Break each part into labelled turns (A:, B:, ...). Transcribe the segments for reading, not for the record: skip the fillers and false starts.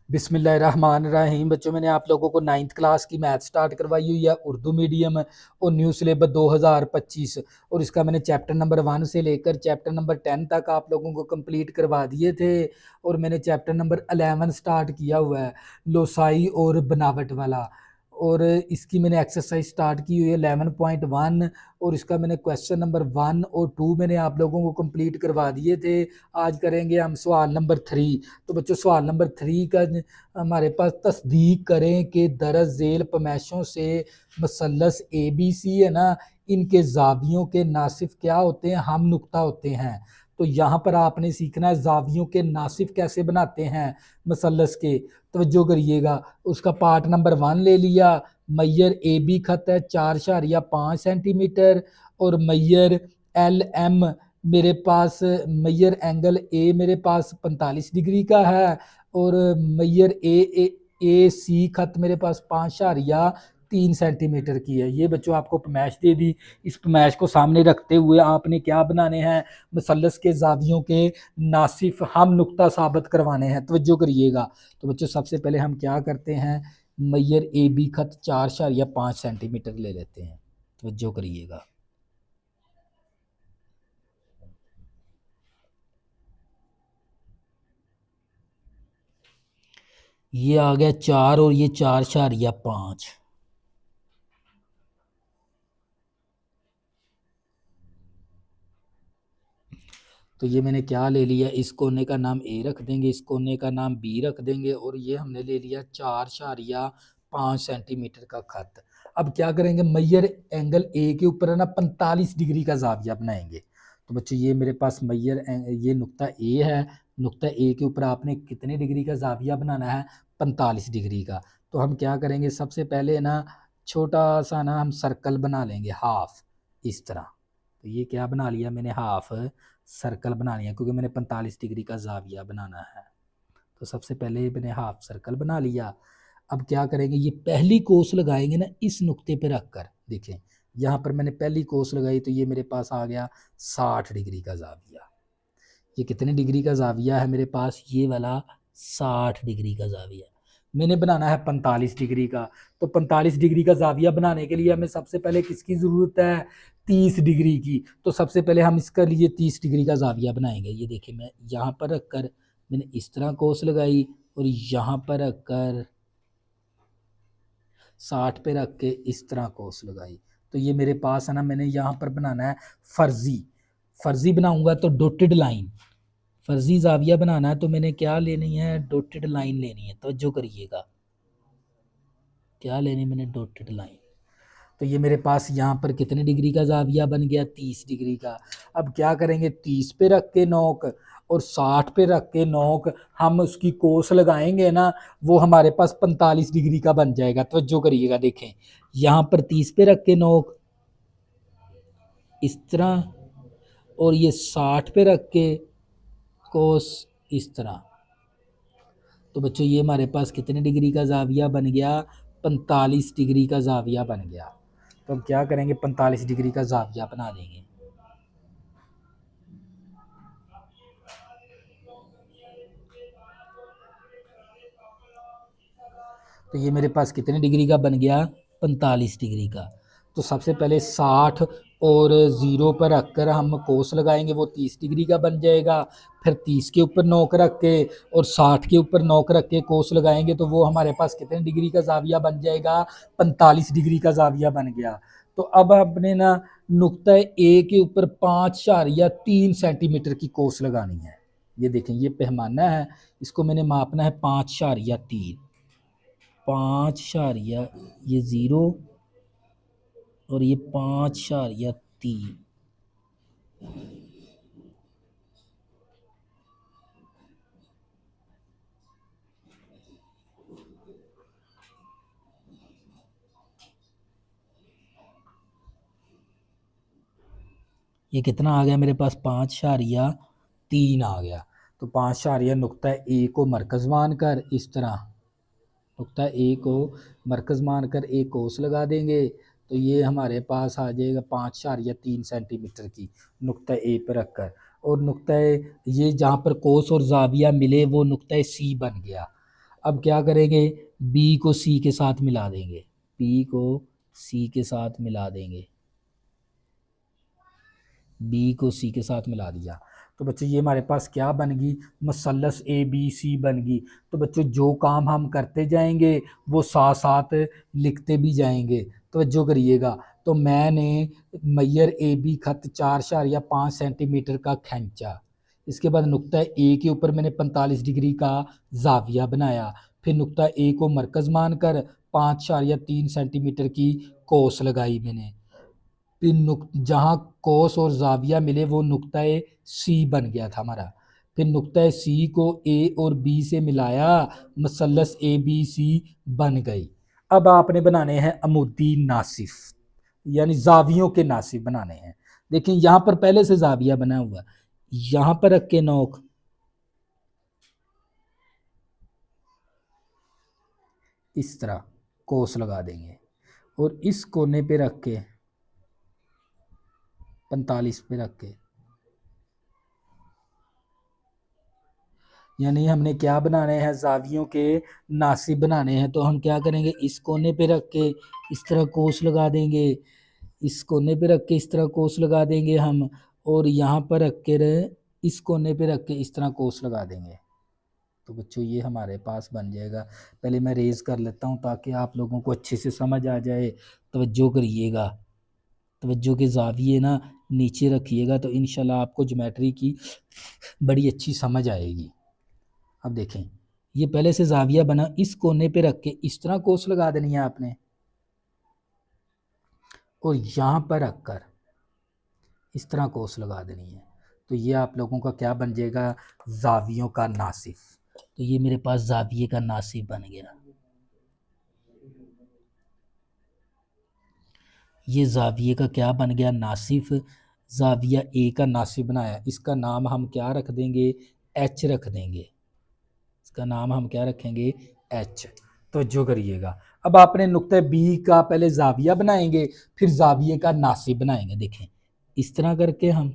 A: बिस्मिल्लाहिर्रहमानिर्रहीम। बच्चों, मैंने आप लोगों को 9th क्लास की मैथ स्टार्ट करवाई हुई है, उर्दू मीडियम और न्यू सिलेबस 2025, और इसका मैंने चैप्टर नंबर 1 से लेकर चैप्टर नंबर 10 तक आप लोगों को कंप्लीट करवा दिए थे। और मैंने चैप्टर नंबर 11 स्टार्ट किया हुआ है, लोसाई और बनावट वाला। और इसकी मैंने एक्सरसाइज स्टार्ट की हुई है 11.1, और इसका मैंने क्वेश्चन नंबर 1 और 2 मैंने आप लोगों को कंप्लीट करवा दिए थे। आज करेंगे हम सवाल नंबर 3। तो बच्चों, सवाल नंबर 3 का हमारे पास, तस्दीक करें कि दरज झेल पैमाइशों से मसलस ए बी सी है ना, इनके जावियों के नासिफ क्या होते हैं, हम नुक्ता होते हैं। तो यहाँ पर आपने सीखना है जावियों के नासिफ कैसे बनाते हैं मसलस के। तवज्जो करिएगा। उसका पार्ट नंबर 1 ले लिया। मैयर ए बी खत है 4.5 सेंटीमीटर, और मैयर एल एम मेरे पास, मैयर एंगल ए मेरे पास 45 डिग्री का है, और मैयर ए सी खत मेरे पास 5.3 सेंटीमीटर की है। ये बच्चों आपको पैमाइश दे दी। इस पैमाइश को सामने रखते हुए आपने क्या बनाने हैं, मसलस के जावियों के नासिफ हम नुक्ता साबित करवाने हैं। तवज्जो करिएगा। तो बच्चों, सबसे पहले हम क्या करते हैं, मैयर ए बी खत 4.5 सेंटीमीटर ले लेते हैं। तवज्जो करिएगा। ये आ गया 4 और ये 4.5। तो ये मैंने क्या ले लिया, इस कोने का नाम ए रख देंगे, इस कोने का नाम बी रख देंगे, और ये हमने ले लिया 4.5 सेंटीमीटर का खत। अब क्या करेंगे, मैयर एंगल ए के ऊपर है ना 45 डिग्री का जाविया बनाएंगे। तो बच्चों, ये मेरे पास ये नुक्ता ए है। नुक्ता ए के ऊपर आपने कितने डिग्री का जाविया बनाना है, 45 डिग्री का। तो हम क्या करेंगे, सबसे पहले ना छोटा सा ना हम सर्कल बना लेंगे, हाफ, इस तरह। तो ये क्या बना लिया मैंने, हाफ सर्कल बना लिया, क्योंकि मैंने 45 डिग्री का जाविया बनाना है। तो सबसे पहले मैंने हाफ सर्कल बना लिया। अब क्या करेंगे, ये पहली कोस लगाएंगे ना इस नुक्ते पे रखकर। देखें, यहाँ पर मैंने पहली कोस लगाई तो ये मेरे पास आ गया 60 डिग्री का जाविया। ये कितने डिग्री का जाविया है मेरे पास, ये वाला 60 डिग्री का जाविया। मैंने बनाना है 45 डिग्री का। तो 45 डिग्री का जाविया बनाने के लिए हमें सबसे पहले किसकी ज़रूरत है, 30 डिग्री की। तो सबसे पहले हम इसके लिए 30 डिग्री का जाविया बनाएंगे। ये देखिए, मैं यहाँ पर रखकर मैंने इस तरह कोस लगाई, और यहाँ पर रखकर 60 पे रख के इस तरह कोस लगाई। तो ये मेरे पास है ना, मैंने यहाँ पर बनाना है फर्जी। फर्जी बनाऊंगा तो डॉटेड लाइन, फर्जी जाविया बनाना है तो मैंने क्या लेनी है, डॉटेड लाइन लेनी है। तो जो करिएगा, क्या लेनी, मैंने डॉटेड लाइन। तो ये मेरे पास यहाँ पर कितने डिग्री का जाविया बन गया, 30 डिग्री का। अब क्या करेंगे, 30 पे रख के नोक और 60 पे रख के नोक हम उसकी कोस लगाएंगे ना, वो हमारे पास 45 डिग्री का बन जाएगा। तो जो करिएगा, देखें, यहाँ पर 30 पे रख के नोक इस तरह, और ये 60 पे रख के कोस इस तरह। तो बच्चों, ये हमारे पास कितने डिग्री का जाविया बन गया, 45 डिग्री का जाविया बन गया। तो हम क्या करेंगे, 45 डिग्री का जाविया बना देंगे। तो ये मेरे पास कितने डिग्री का बन गया, 45 डिग्री का। तो सबसे पहले 60 और 0 पर रखकर हम कोस लगाएंगे, वो 30 डिग्री का बन जाएगा। फिर 30 के ऊपर नोक रख के और 60 के ऊपर नोक रख के कोस लगाएंगे, तो वो हमारे पास कितने डिग्री का जाविया बन जाएगा, 45 डिग्री का जाविया बन गया। तो अब अपने ना नुक्ता ए के ऊपर 5.3 सेंटीमीटर की कोस लगानी है। ये देखें, ये पैमाना है, इसको मैंने मापना है 5.3। 5 ये 0 और ये 5.3। ये कितना आ गया मेरे पास, 5.3 आ गया। तो 5 नुक्ता ए को मरकज़ मानकर इस तरह, नुक्ता ए को मरकज़ मानकर एक कोस लगा देंगे। तो ये हमारे पास आ जाएगा 5.3 सेंटीमीटर की, नुक्ता ए पर रखकर। और नुक्ता ये जहाँ पर कोस और जाविया मिले वो नुक्ता सी बन गया। अब क्या करेंगे, बी को सी के साथ मिला देंगे, बी को सी के साथ मिला देंगे, बी को सी के साथ मिला दिया। तो बच्चों ये हमारे पास क्या बन गई, मसलस ए बी सी बन गई। तो बच्चों जो काम हम करते जाएंगे वो साथ साथ लिखते भी जाएंगे। तो जो करिएगा, तो मैंने मैयर ए बी खत 4.5 सेंटीमीटर का खींचा। इसके बाद नुक्ता ए के ऊपर मैंने 45 डिग्री का जाविया बनाया। फिर नुक्ता ए को मरकज़ मानकर 5.3 सेंटीमीटर की कोस लगाई मैंने। फिर जहाँ कोस और जाविया मिले वो नुक्ता सी बन गया था हमारा। फिर नुक्ता सी को ए और बी से मिलाया, मसलस ए बी सी बन गई। अब आपने बनाने हैं अमुदी नासिफ, यानी जावियों के नासिफ बनाने हैं। देखिए यहाँ पर पहले से जाविया बना हुआ, यहाँ पर रख के नोक इस तरह कोस लगा देंगे और इस कोने पे रख के 45 पे रख के, यानी हमने क्या बनाने हैं, जावियों के नासिब बनाने हैं। तो हम क्या करेंगे, इस कोने पे रख के इस तरह कोस लगा देंगे, इस कोने पे रख के इस तरह कोस लगा देंगे हम, और यहाँ पर रख के इस कोने पे रख के इस तरह कोस लगा देंगे। तो बच्चों ये हमारे पास बन जाएगा। पहले मैं रेज कर लेता हूँ ताकि आप लोगों को अच्छे से समझ आ जाए। तवज्जो करिएगा, तवज्जो के जाविये ना नीचे रखिएगा, तो इंशाल्लाह आपको ज्योमेट्री की बड़ी अच्छी समझ आएगी। अब देखें, ये पहले से जाविया बना, इस कोने पे रख के इस तरह कोस लगा देनी है आपने, और यहाँ पर रखकर इस तरह कोस लगा देनी है। तो ये आप लोगों का क्या बन जाएगा, जावियों का नासिफ। तो ये मेरे पास जाविये का नासिफ बन गया। ये जाविये का क्या बन गया, नासिफ। जाविया ए का नासिफ बनाया, इसका नाम हम क्या रख देंगे, एच रख देंगे। इसका नाम हम क्या रखेंगे, एच। तो जो करिएगा, अब आपने नुक्ते बी का पहले जाविया बनाएंगे, फिर जाविये का नासिब बनाएंगे। देखें इस तरह करके हम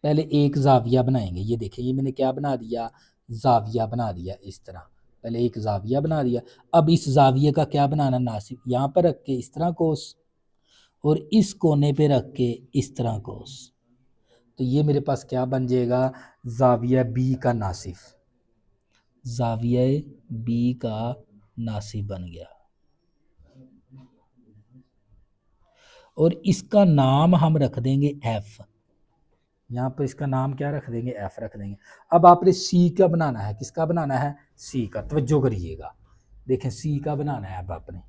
A: पहले एक जाविया बनाएंगे। ये देखें, ये मैंने क्या बना दिया, जाविया बना दिया। इस तरह पहले एक जाविया बना दिया। अब इस जाविये का क्या बनाना, नासिब। यहाँ पर रख के इस तरह कोस, और इस कोने पे रख के इस तरह कोस। तो ये मेरे पास क्या बन जाएगा, जाविया बी का नासिफ। जाविया बी का नासिब बन गया, और इसका नाम हम रख देंगे एफ। यहाँ पर इसका नाम क्या रख देंगे, एफ रख देंगे। अब आपने सी का बनाना है, किसका बनाना है, सी का। तवज्जो करिएगा, देखें सी का बनाना है। अब आपने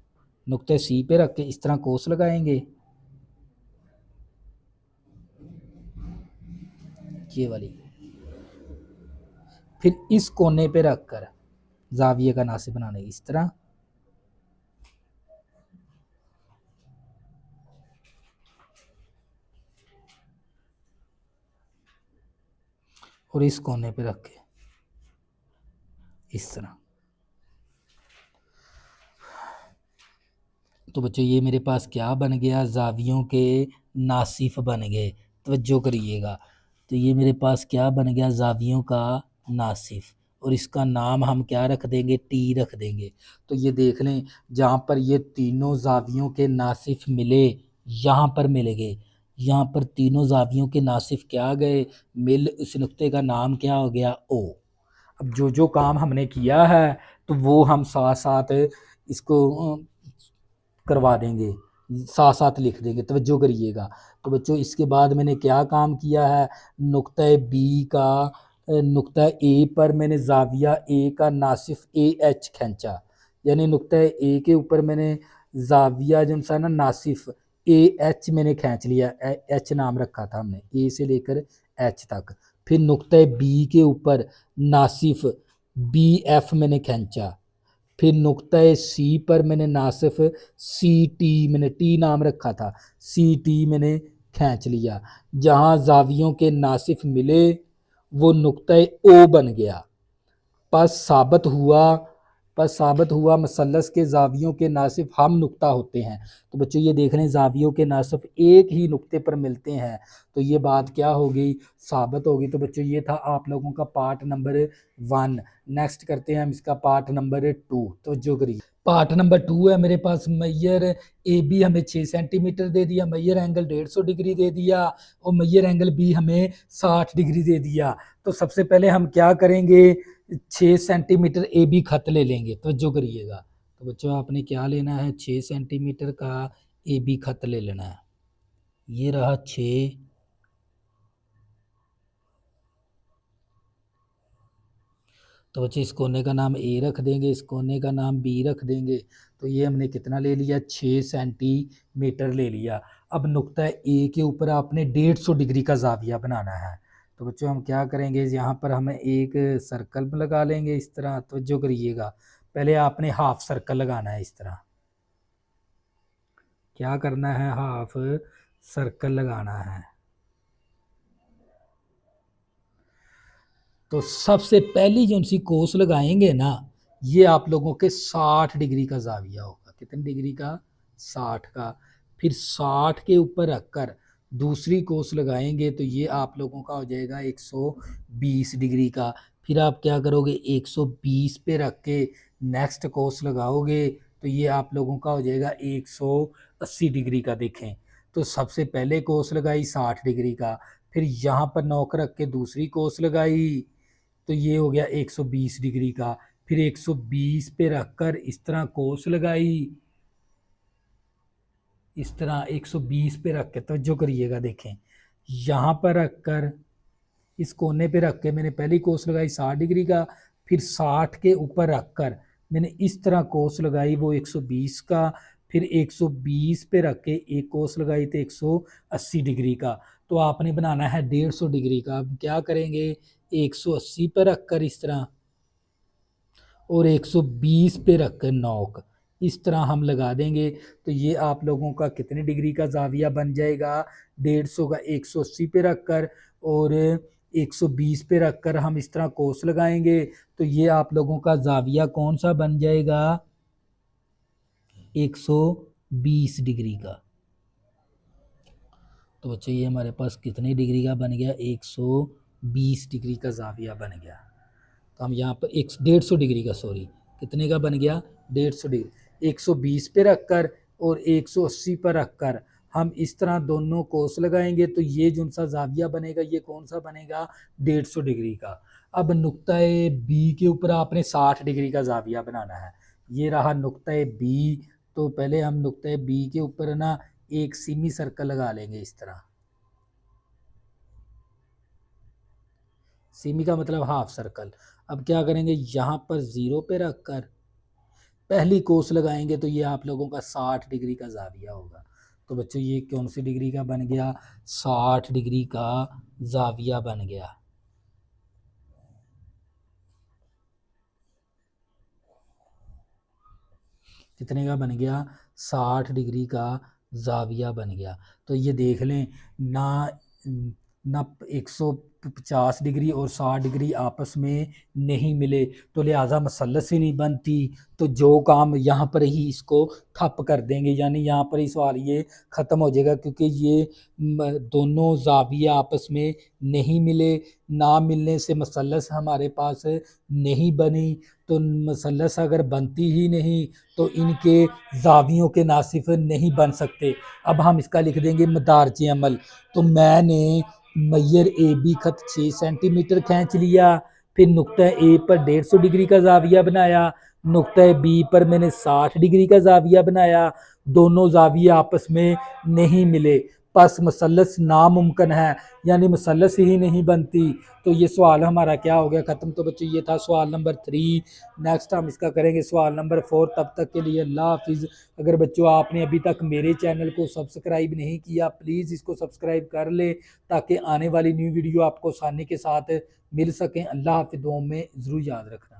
A: नुक्ते सी पे रख के इस तरह कोस लगाएंगे, ये वाली। फिर इस कोने पे रखकर जाविये का नासिब बनाने इस तरह, और इस कोने पे रख के इस तरह। तो बच्चों ये मेरे पास क्या बन गया, जावियों के नासिफ बन गए। तवज्जो करिएगा, तो ये मेरे पास क्या बन गया, जावियों का नासिफ, और इसका नाम हम क्या रख देंगे, टी रख देंगे। तो ये देख लें, जहाँ पर ये तीनों जावियों के नासिफ मिले, यहाँ पर मिल गए, यहाँ पर तीनों जावियों के नासिफ क्या गए, मिल, उस नुक्ते का नाम क्या हो गया, ओ। अब जो जो काम हमने किया है तो वो हम साथ साथ इसको करवा देंगे, साथ साथ लिख देंगे। तवज्जो करिएगा। तो बच्चों इसके बाद मैंने क्या काम किया है, नुक्ता बी का नुक्ता ए पर मैंने जाविया ए का नासिफ ए एच खींचा, यानी नुक्ता ए के ऊपर मैंने जाविया जो सा ना नासिफ ए एच मैंने खींच लिया। एच नाम रखा था हमने, ए से लेकर एच तक। फिर नुक्ता बी के ऊपर नासिफ बी एफ मैंने खींचा। फिर नुक्ता सी पर मैंने नासिफ सी टी, मैंने टी नाम रखा था, सी टी मैंने खींच लिया। जहाँ जावियों के नासिफ मिले वो नुक्ता ओ बन गया। बस साबित हुआ, बस साबित हुआ मसलस के जावियों के ना सिर्फ हम नुक्ता होते हैं। तो बच्चों ये देख रहे हैं जावियों के ना सिर्फ एक ही नुक्ते पर मिलते हैं, तो ये बात क्या होगी, साबित होगी। तो बच्चों ये था आप लोगों का पार्ट नंबर 1। नेक्स्ट करते हैं हम इसका पार्ट नंबर 2। तो जो करिए पार्ट नंबर 2 है मेरे पास। मैयर ए बी हमें 6 सेंटीमीटर दे दिया, मैयर एंगल 150 डिग्री दे दिया और मैयर एंगल बी हमें 60 डिग्री दे दिया। तो सबसे पहले हम क्या करेंगे, 6 सेंटीमीटर ए बी खत ले लेंगे। तो जो करिएगा, तो बच्चों आपने क्या लेना है, 6 सेंटीमीटर का ए बी खत ले लेना है। ये रहा 6, तो बच्चे इस कोने का नाम ए रख देंगे, इस कोने का नाम बी रख देंगे। तो ये हमने कितना ले लिया, 6 सेंटीमीटर ले लिया। अब नुक्ता ए के ऊपर आपने 150 डिग्री का जाविया बनाना है। तो बच्चों हम क्या करेंगे, यहाँ पर हमें एक सर्कल लगा लेंगे इस तरह। तो जो करिएगा, पहले आपने हाफ सर्कल लगाना है इस तरह। क्या करना है, हाफ सर्कल लगाना है। तो सबसे पहली जो सी कोस लगाएंगे ना, ये आप लोगों के 60 डिग्री का जाविया होगा। कितने डिग्री का, 60 का। फिर 60 के ऊपर रखकर दूसरी कोस लगाएंगे तो ये आप लोगों का हो जाएगा 120 डिग्री का। फिर आप क्या करोगे, 120 पे रख के नेक्स्ट कोस लगाओगे तो ये आप लोगों का हो जाएगा 180 डिग्री का। देखें, तो सबसे पहले कोस लगाई 60 डिग्री का, फिर यहाँ पर नोक रख के दूसरी कोस लगाई तो ये हो गया 120 डिग्री का। फिर 120 पे रखकर इस तरह कोस लगाई, इस तरह 120 पे रख के, तो जो करिएगा देखें, यहाँ पर रखकर इस कोने पे रख के मैंने पहली कोस लगाई 60 डिग्री का, फिर 60 के ऊपर रखकर मैंने इस तरह कोस लगाई वो 120 का, फिर 120 पे रख के एक कोस लगाई तो 180 डिग्री का। तो आपने बनाना है 150 डिग्री का। अब क्या करेंगे, 180 पे रखकर इस तरह और 120 पे रखकर नॉक, इस तरह हम लगा देंगे। तो ये आप लोगों का कितने डिग्री का जाविया बन जाएगा, 150 का 180 पे रखकर और 120 पे रखकर हम इस तरह कोस लगाएंगे तो ये आप लोगों का जाविया कौन सा बन जाएगा, 120 डिग्री का। तो बच्चों ये हमारे पास कितने डिग्री का बन गया, 120 डिग्री का जाविया बन गया। तो हम यहाँ पर 150 डिग्री का, सॉरी कितने का बन गया, 150 डिग्री। 120 पे रखकर और 180 पर रखकर हम इस तरह दोनों कोस लगाएंगे तो ये जो सा जाविया बनेगा ये कौन सा बनेगा, 150 डिग्री का। अब नुक्ता बी के ऊपर आपने 60 डिग्री का जाविया बनाना है। ये रहा नुक्ता बी। तो पहले हम नुक्ता बी के ऊपर ना एक सेमी सर्कल लगा लेंगे इस तरह। सेमी का मतलब हाफ सर्कल। अब क्या करेंगे, यहाँ पर 0 पे रखकर पहली कोस लगाएंगे तो ये आप लोगों का 60 डिग्री का जाविया होगा। तो बच्चों ये कौन सी डिग्री का बन गया, 60 डिग्री का जाविया बन गया। कितने का बन गया, 60 डिग्री का जाविया बन गया। तो ये देख लें ना, ना 150 डिग्री और 60 डिग्री आपस में नहीं मिले तो लिहाजा मसलस ही नहीं बनती। तो जो काम यहाँ पर ही इसको ठप कर देंगे, यानी यहाँ पर ही सवाल ये ख़त्म हो जाएगा क्योंकि ये दोनों जाविये आपस में नहीं मिले। ना मिलने से मसलस हमारे पास नहीं बनी। तो मसलस अगर बनती ही नहीं तो इनके जावियों के नासिफ नहीं बन सकते। अब हम इसका लिख देंगे मदारज अमल। तो मैंने मैयर ए बी खत 6 सेंटीमीटर खींच लिया, फिर नुक्ता ए पर 150 डिग्री का जाविया बनाया, नुक्ता बी पर मैंने 60 डिग्री का जाविया बनाया। दोनों जाविये आपस में नहीं मिले, बस मसलस नामुमकिन है, यानी मसलस ही नहीं बनती। तो ये सवाल हमारा क्या हो गया, ख़त्म। तो बच्चों ये था सवाल नंबर 3। नेक्स्ट हम इसका करेंगे सवाल नंबर 4। तब तक के लिए अल्लाह हाफिज़। अगर बच्चों आपने अभी तक मेरे चैनल को सब्सक्राइब नहीं किया, प्लीज़ इसको सब्सक्राइब कर ले ताकि आने वाली न्यू वीडियो आपको आसानी के साथ मिल सकें। अल्लाह हाफिज़, दुआओं में ज़रूर याद रखना।